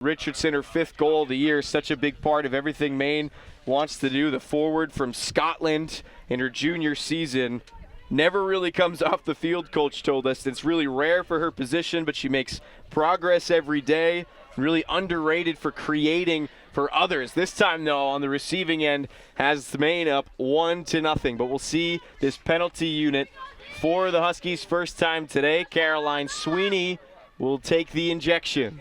Richardson, her 5th goal of the year, such a big part of everything Maine wants to do. The forward from Scotland in her junior season never really comes off the field, coach told us. It's really rare for her position, but she makes progress every day. Really underrated for creating for others. This time, though, on the receiving end, has the Maine up 1-0. But we'll see this penalty unit for the Huskies first time today. Caroline Sweeney will take the injection.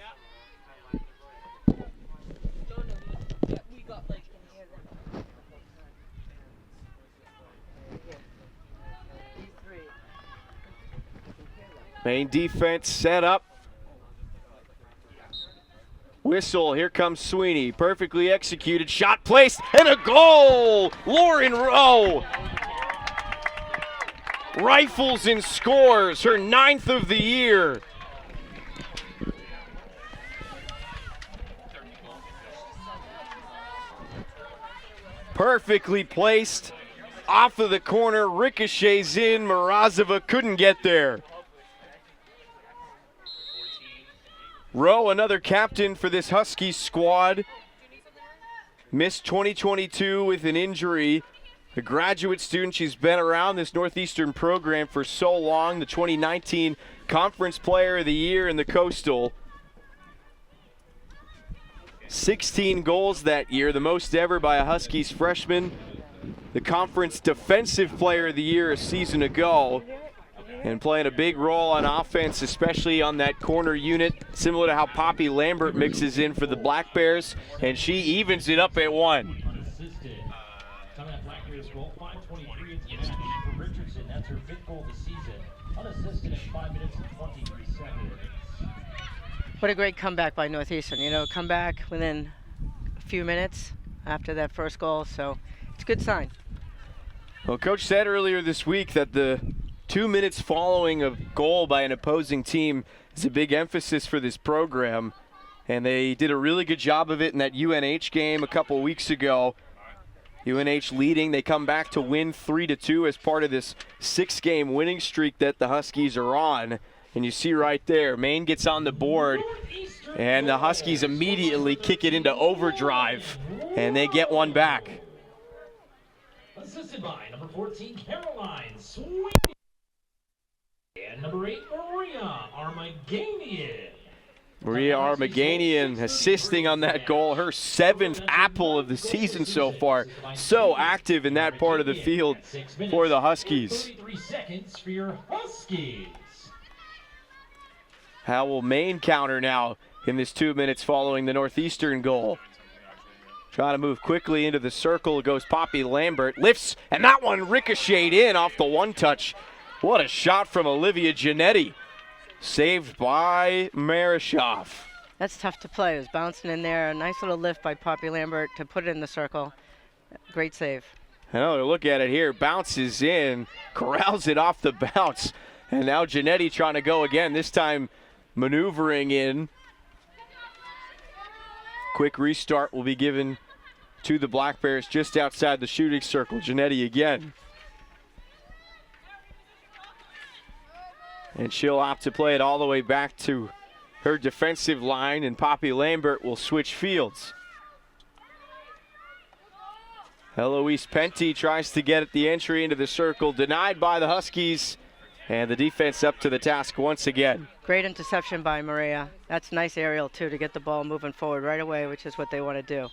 Maine defense set up. Whistle, here comes Sweeney. Perfectly executed, shot placed, and a goal! Lauren Rowe rifles and scores, her 9th of the year. Perfectly placed, off of the corner, ricochets in, Morozova couldn't get there. Rowe, another captain for this Huskies squad, missed 2022 with an injury. A graduate student, she's been around this Northeastern program for so long, the 2019 Conference Player of the Year in the Coastal. 16 goals that year, the most ever by a Huskies freshman. The Conference Defensive Player of the Year a season ago. And playing a big role on offense, especially on that corner unit, similar to how Poppy Lambert mixes in for the Black Bears, and she evens it up at 1. That's her 5th goal of the season, unassisted at 5 minutes and 23 seconds. What a great comeback by Northeastern. You know, come back within a few minutes after that first goal, so it's a good sign. Well, Coach said earlier this week that the 2 minutes following a goal by an opposing team is a big emphasis for this program, and they did a really good job of it in that UNH game a couple weeks ago. UNH leading, they come back to win 3-2 as part of this 6-game winning streak that the Huskies are on. And you see right there, Maine gets on the board, and the Huskies immediately kick it into overdrive, and they get one back. Assisted by number 14, Caroline Sweeney. And number 8, Maria Armaganian. Maria Armaganian assisting on that goal, her 7th apple of the season so far. So active in that part of the field for the Huskies. 33 seconds for your Huskies. How will Maine counter now in this 2 minutes following the Northeastern goal? Trying to move quickly into the circle goes Poppy Lambert. Lifts, and that one ricocheted in off the one-touch. What a shot from Olivia Giannetti. Saved by Marishov. That's tough to play. It was bouncing in there. A nice little lift by Poppy Lambert to put it in the circle. Great save. Another look at it here. Bounces in, corrals it off the bounce. And now Giannetti trying to go again, this time maneuvering in. Quick restart will be given to the Black Bears just outside the shooting circle. Giannetti again. And she'll opt to play it all the way back to her defensive line, and Poppy Lambert will switch fields. Eloise Penty tries to get at the entry into the circle, denied by the Huskies, and the defense up to the task once again. Great interception by Maria. That's nice aerial, too, to get the ball moving forward right away, which is what they want to do.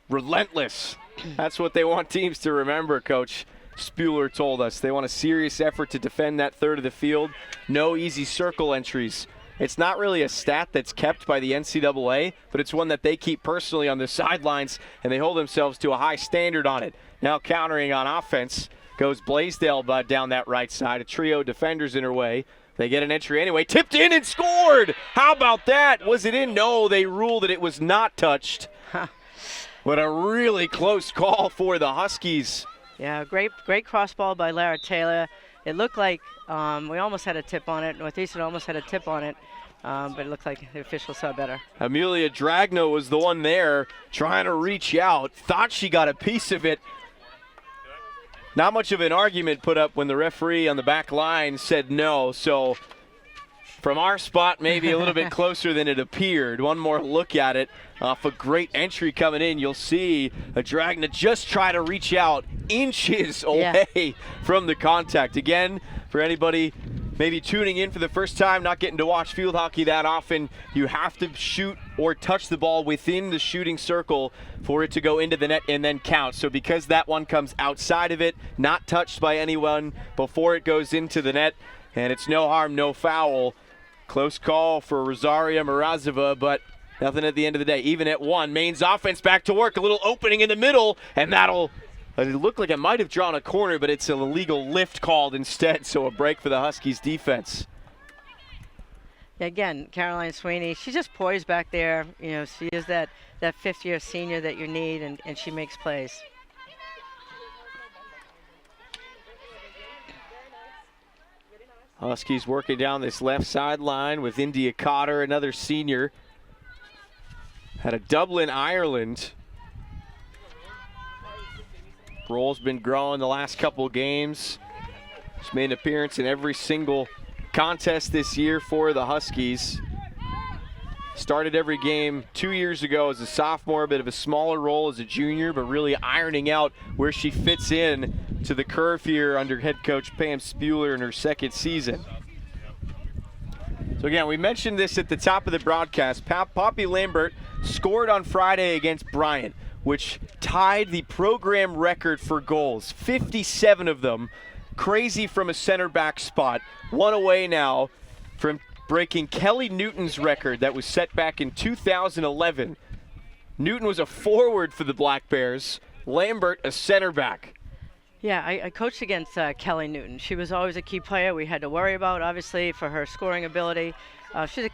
Relentless. That's what they want teams to remember, Coach Spuler told us. They want a serious effort to defend that third of the field. No easy circle entries. It's not really a stat that's kept by the NCAA, but it's one that they keep personally on the sidelines, and they hold themselves to a high standard on it. Now countering on offense goes Blaisdell down that right side. A trio of defenders in her way. They get an entry anyway. Tipped in and scored! How about that? Was it in? No, they ruled that it was not touched. What a really close call for the Huskies. Yeah, great cross ball by Lara Taylor. It looked like we almost had a tip on it. Northeastern almost had a tip on it, but it looked like the official saw better. Amelia Dragno was the one there trying to reach out. Thought she got a piece of it. Not much of an argument put up when the referee on the back line said no. So From our spot, maybe a little bit closer than it appeared. One more look at it. Off a great entry coming in, you'll see a Dragna just try to reach out inches away from the contact. Again, for anybody maybe tuning in for the first time, not getting to watch field hockey that often, you have to shoot or touch the ball within the shooting circle for it to go into the net and then count. So because that one comes outside of it, not touched by anyone before it goes into the net, and it's no harm, no foul. Close call for Rosaria Morozova, but nothing at the end of the day. Even at 1, Maine's offense back to work. A little opening in the middle, and that'll it looked like it might have drawn a corner, but it's an illegal lift called instead, so a break for the Huskies defense. Again, Caroline Sweeney, she's just poised back there. You know, she is that fifth-year senior that you need, and she makes plays. Huskies working down this left sideline with India Cotter, another senior. Had a Dublin, Ireland. Roll's been growing the last couple of games. She's made an appearance in every single contest this year for the Huskies. Started every game 2 years ago as a sophomore, a bit of a smaller role as a junior, but really ironing out where she fits in to the curve here under head coach Pam Spuler in her second season. So again, we mentioned this at the top of the broadcast. Poppy Lambert scored on Friday against Bryant, which tied the program record for goals, 57 of them. Crazy from a center back spot. One away now from breaking Kelly Newton's record that was set back in 2011. Newton was a forward for the Black Bears. Lambert, a center back. Yeah, I coached against Kelly Newton. She was always a key player we had to worry about, obviously, for her scoring ability. She's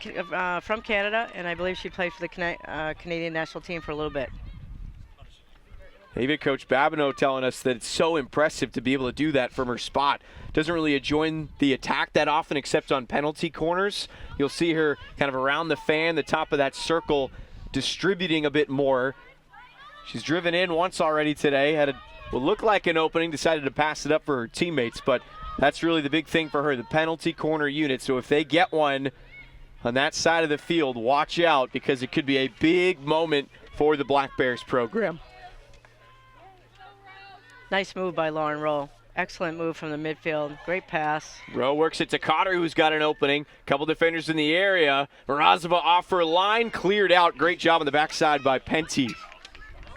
from Canada, and I believe she played for the Canadian national team for a little bit. Even Coach Babineau telling us that it's so impressive to be able to do that from her spot. Doesn't really join the attack that often except on penalty corners. You'll see her kind of around the fan, the top of that circle, distributing a bit more. She's driven in once already today, had what looked like an opening, decided to pass it up for her teammates, but that's really the big thing for her, the penalty corner unit. So if they get one on that side of the field, watch out, because it could be a big moment for the Black Bears program. Nice move by Lauren Rowe. Excellent move from the midfield. Great pass. Rowe works it to Cotter, who's got an opening. Couple defenders in the area. Morozova off her line, cleared out. Great job on the backside by Penty.